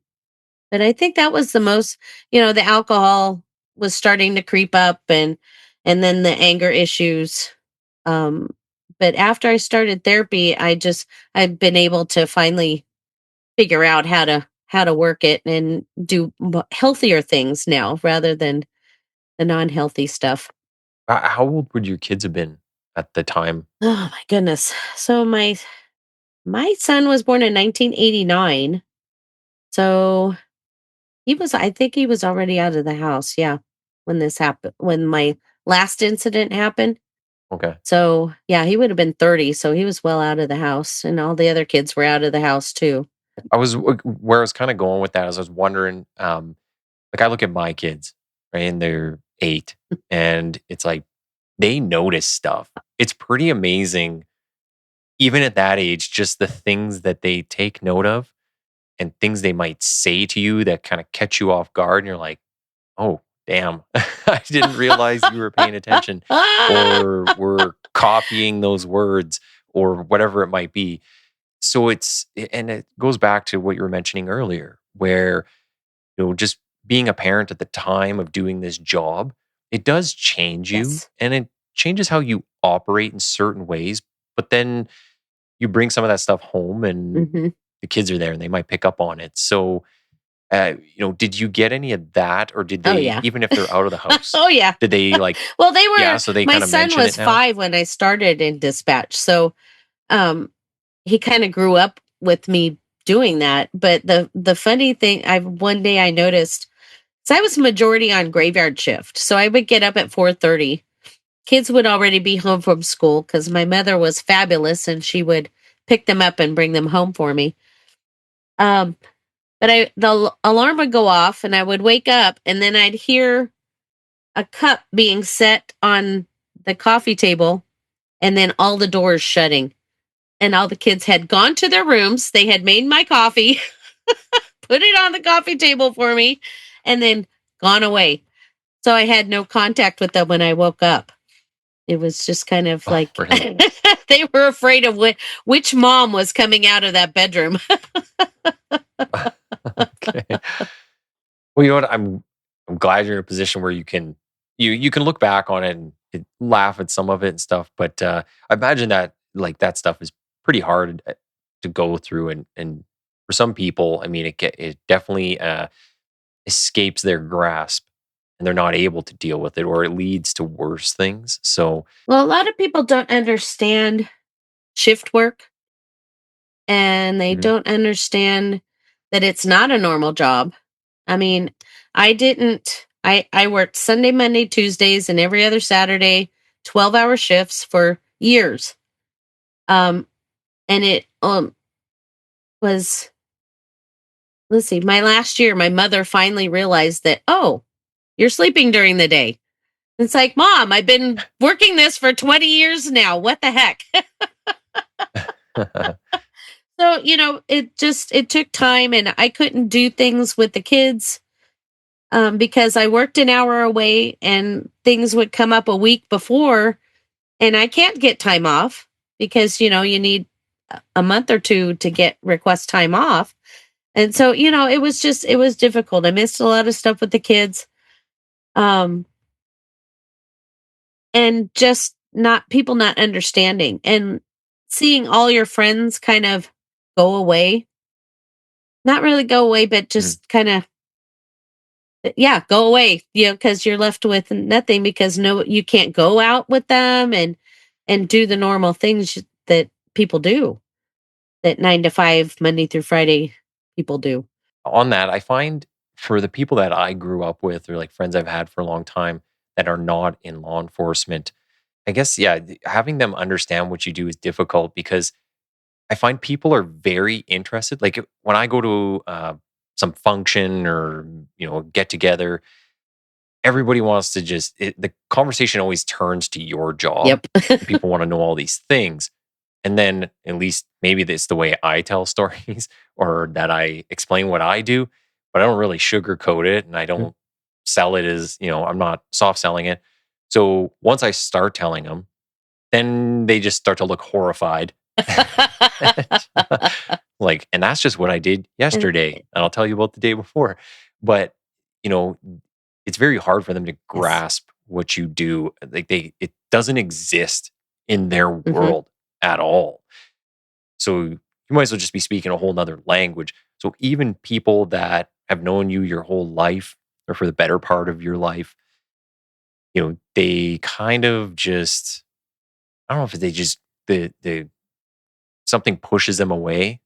but I think that was the most, the alcohol was starting to creep up, and then the anger issues. Um, but after I started therapy, I've been able to finally figure out how to work it and do healthier things now rather than the non-healthy stuff. How old would your kids have been at the time? Oh my goodness. So my son was born in 1989. So I think he was already out of the house, yeah, when this happened, when my last incident happened. Okay. So, yeah, he would have been 30, so he was well out of the house, and all the other kids were out of the house too. Where I was kind of going with that is I was wondering, like I look at my kids, right, and they're 8, and it's like they notice stuff. It's pretty amazing, even at that age, just the things that they take note of and things they might say to you that kind of catch you off guard, and you're like, oh, damn, I didn't realize you were paying attention, or were copying those words, or whatever it might be. So and it goes back to what you were mentioning earlier, where, just being a parent at the time of doing this job, it does change you, Yes. and it changes how you operate in certain ways. But then you bring some of that stuff home, and Mhm. the kids are there and they might pick up on it. So, did you get any of that, or did Oh, they, yeah. even if they're out of the house, Oh, yeah. did they like, Well, they yeah, were so they my kind of son mention was it now? 5 when I started in dispatch, so, um, he kinda grew up with me doing that, but the funny thing, one day I noticed, so I was majority on graveyard shift, so I would get up at 4:30. Kids would already be home from school because my mother was fabulous, and she would pick them up and bring them home for me. Um, but alarm would go off, and I would wake up, and then I'd hear a cup being set on the coffee table, and then all the doors shutting. And all the kids had gone to their rooms. They had made my coffee, put it on the coffee table for me, and then gone away. So I had no contact with them when I woke up. It was just kind of Oh, like really? they were afraid of which mom was coming out of that bedroom. Okay. Well, you know what? I'm glad you're in a position where you can look back on it and laugh at some of it and stuff. But I imagine that like that stuff is pretty hard to go through, and for some people, I mean, it definitely escapes their grasp, and they're not able to deal with it, or it leads to worse things. So, Well, a lot of people don't understand shift work, and they mhm. don't understand that it's not a normal job. I mean, I didn't I worked Sunday, Monday, Tuesdays, and every other Saturday, 12-hour shifts for years. Um and it was, let's see, my last year my mother finally realized that, "Oh, you're sleeping during the day." It's like, "Mom, I've been working this for 20 years now. What the heck?" So, it took time, and I couldn't do things with the kids because I worked an hour away, and things would come up a week before, and I can't get time off because, you need a month or two to get request time off. And so, it was difficult. I missed a lot of stuff with the kids. Um, and just not people not understanding and seeing all your friends kind of go away. not really go away, but just kind of, go away, because you're left with nothing, because you can't go out with them and do the normal things that people do, that 9 to 5, Monday through Friday people do. On that, I find for the people that I grew up with or like friends I've had for a long time that are not in law enforcement, I guess, having them understand what you do is difficult because I find people are very interested. Like when I go to some function or, get together, everybody wants to the conversation always turns to your job. Yep. People want to know all these things. And then at least maybe that's the way I tell stories or that I explain what I do, but I don't really sugarcoat it and I don't sell it as, I'm not soft selling it. So once I start telling them, then they just start to look horrified. And that's just what I did yesterday. And I'll tell you about the day before. But, it's very hard for them to grasp what you do. It doesn't exist in their world at all. So you might as well just be speaking a whole nother language. So even people that have known you your whole life or for the better part of your life, they kind of just, I don't know if they just, the something pushes them away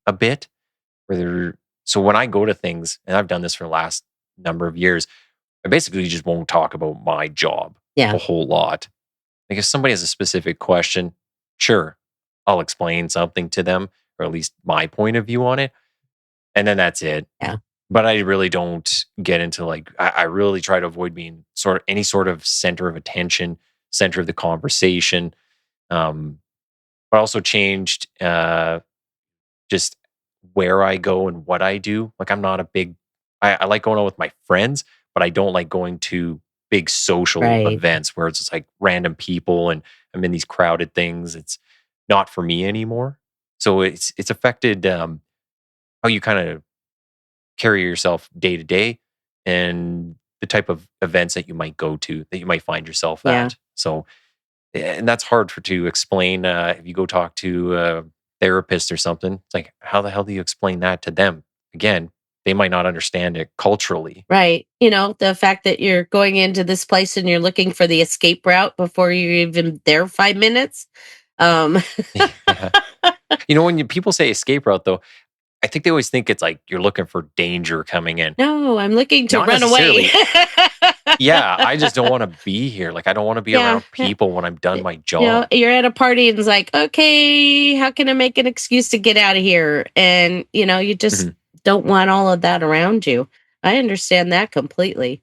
a bit. So when I go to things, and I've done this for the last number of years, I basically just won't talk about my job a whole lot. Like if somebody has a specific question, sure, I'll explain something to them, or at least my point of view on it. And then that's it. Yeah. But I really don't get into I really try to avoid being any sort of center of attention, center of the conversation. But I also changed just where I go and what I do. Like I'm not a big, I like going out with my friends, but I don't like going to big social events where it's just like random people and I'm in these crowded things. It's not for me anymore. So it's affected how you kind of carry yourself day to day and the type of events that you might go to, that you might find yourself at. So, and that's hard to explain if you go talk to a therapist or something. It's like, how the hell do you explain that to them? Again, they might not understand it culturally. Right. The fact that you're going into this place and you're looking for the escape route before you're even there 5 minutes. When people say escape route, though, I think they always think it's like you're looking for danger coming in. No, I'm looking to run away. Yeah, I just don't want to be here. Like, I don't want to be around people when I'm done my job. You're at a party and it's like, okay, how can I make an excuse to get out of here? And, you just don't want all of that around you. I understand that completely.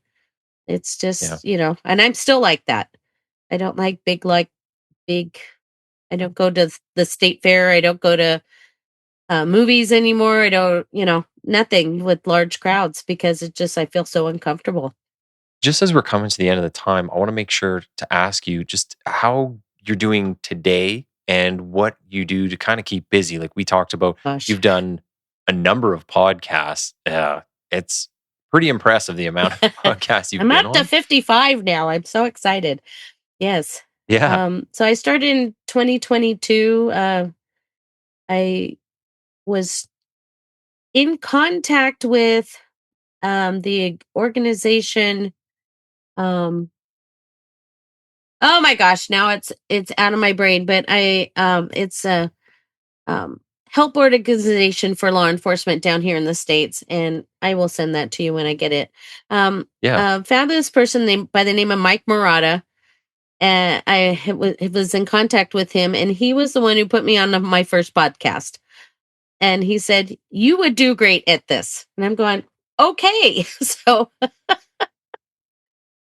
It's just, and I'm still like that. I don't like big, I don't go to the state fair. I don't go to movies anymore. I don't, nothing with large crowds because I feel so uncomfortable. Just as we're coming to the end of the time, I want to make sure to ask you just how you're doing today and what you do to kind of keep busy. Like we talked about, you've done a number of podcasts. It's pretty impressive the amount of podcasts you've been on. I'm up to 55 now. I'm so excited. Yes. Yeah. So I started in 2022. I was in contact with the organization. Oh my gosh, now it's out of my brain, but it's a help organization for law enforcement down here in the States, and I will send that to you when I get it. A fabulous person by the name of Mike Murata. And I was in contact with him, and he was the one who put me on my first podcast. And he said, "You would do great at this." And I'm going, "Okay." So,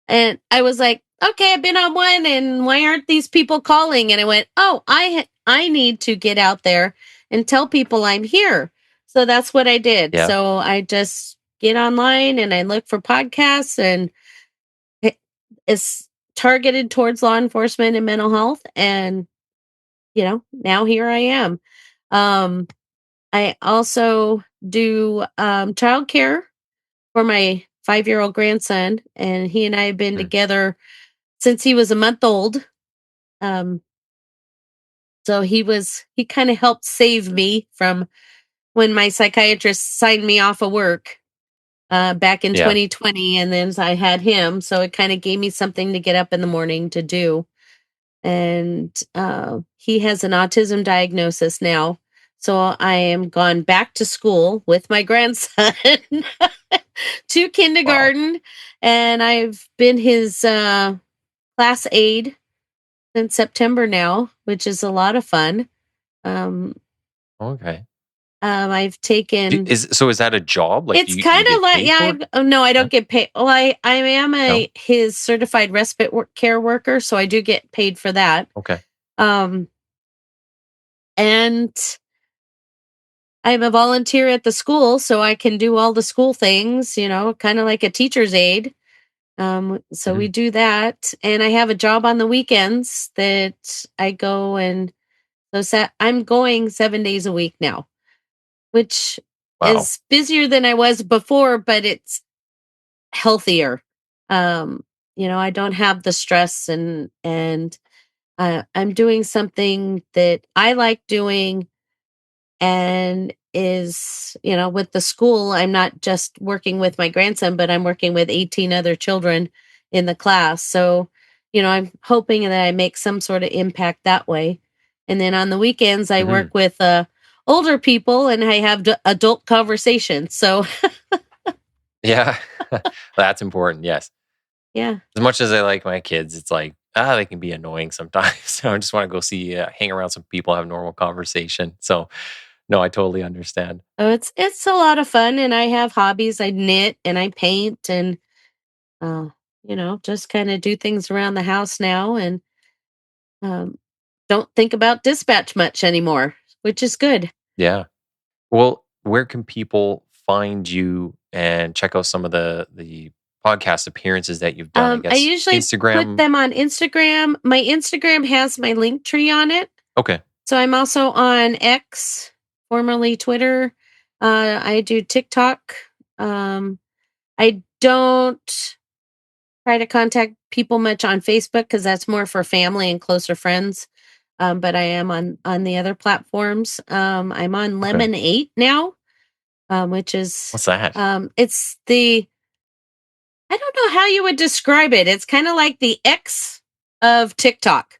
and I was like, "Okay, I've been on one, and why aren't these people calling?" And I went, "Oh, I need to get out there and tell people I'm here." So that's what I did. Yeah. So I just get online and I look for podcasts, and it's targeted towards law enforcement and mental health. And, now here I am. I also do childcare for my 5-year-old grandson, and he and I have been together since he was a month old. So he kind of helped save me from when my psychiatrist signed me off of work back in 2020, and then I had him. So it kind of gave me something to get up in the morning to do. And he has an autism diagnosis now. So I am gone back to school with my grandson to kindergarten. Wow. And I've been his class aide since September now, which is a lot of fun. Okay. I've taken. Is that a job? Like it's kind of like no, I don't get paid. Well, I am his certified respite care worker, so I do get paid for that. Okay. And I'm a volunteer at the school, so I can do all the school things. Kind of like a teacher's aide. So we do that, and I have a job on the weekends that I go and so I'm going 7 days a week now, which is busier than I was before, but it's healthier. I don't have the stress and I'm doing something that I like doing, and is, with the school, I'm not just working with my grandson, but I'm working with 18 other children in the class. So, I'm hoping that I make some sort of impact that way. And then on the weekends, I work with older people and I have adult conversations. So, yeah, that's important. Yes. Yeah. As much as I like my kids, it's like, they can be annoying sometimes. So I just want to go hang around some people, have normal conversation. So, no, I totally understand. Oh, it's a lot of fun, and I have hobbies. I knit and I paint, and just kind of do things around the house now, and don't think about dispatch much anymore, which is good. Yeah. Well, where can people find you and check out some of the podcast appearances that you've done? I guess I usually put them on Instagram. My Instagram has my link tree on it. Okay. So I'm also on X, formerly Twitter. I do TikTok. I don't try to contact people much on Facebook because that's more for family and closer friends. But I am on the other platforms. I'm on Lemon 8 now, which is... What's that? It's the... I don't know how you would describe it. It's kind of like the X of TikTok.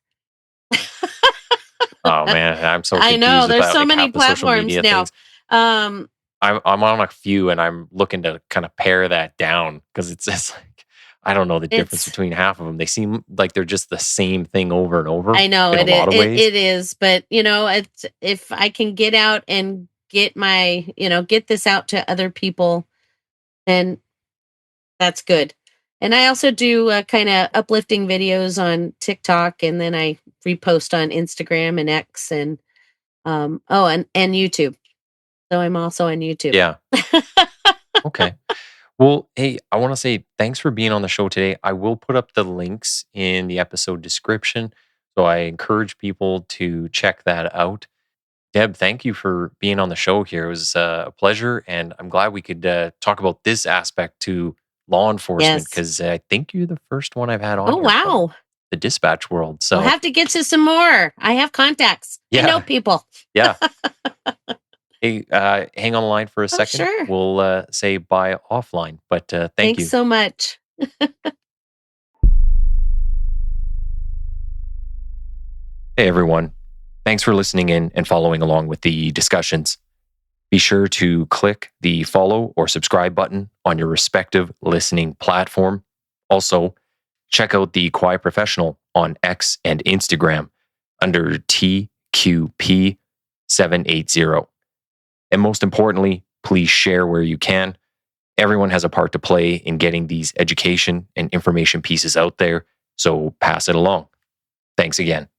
Oh man, I'm so confused. I know there's so many platforms now. I'm on a few, and I'm looking to kind of pare that down because it's just like I don't know the difference between half of them. They seem like they're just the same thing over and over. I know it is, but it's if I can get out and get my get this out to other people, then that's good. And I also do kind of uplifting videos on TikTok, and then I repost on Instagram and X and and YouTube. So I'm also on YouTube. Yeah. Okay. Well, hey, I want to say thanks for being on the show today. I will put up the links in the episode description. So I encourage people to check that out. Deb, thank you for being on the show here. It was a pleasure. And I'm glad we could talk about this aspect to law enforcement, because I think you're the first one I've had on. Oh, wow. From the dispatch world. So we'll have to get to some more. I have contacts. Yeah. I know people. Yeah. Hey, hang on the line for a second. Sure. We'll say bye offline, but thank you. Thanks so much. Hey, everyone. Thanks for listening in and following along with the discussions. Be sure to click the follow or subscribe button on your respective listening platform. Also, check out the Quiet Professional on X and Instagram under TQP780. And most importantly, please share where you can. Everyone has a part to play in getting these education and information pieces out there, so pass it along. Thanks again.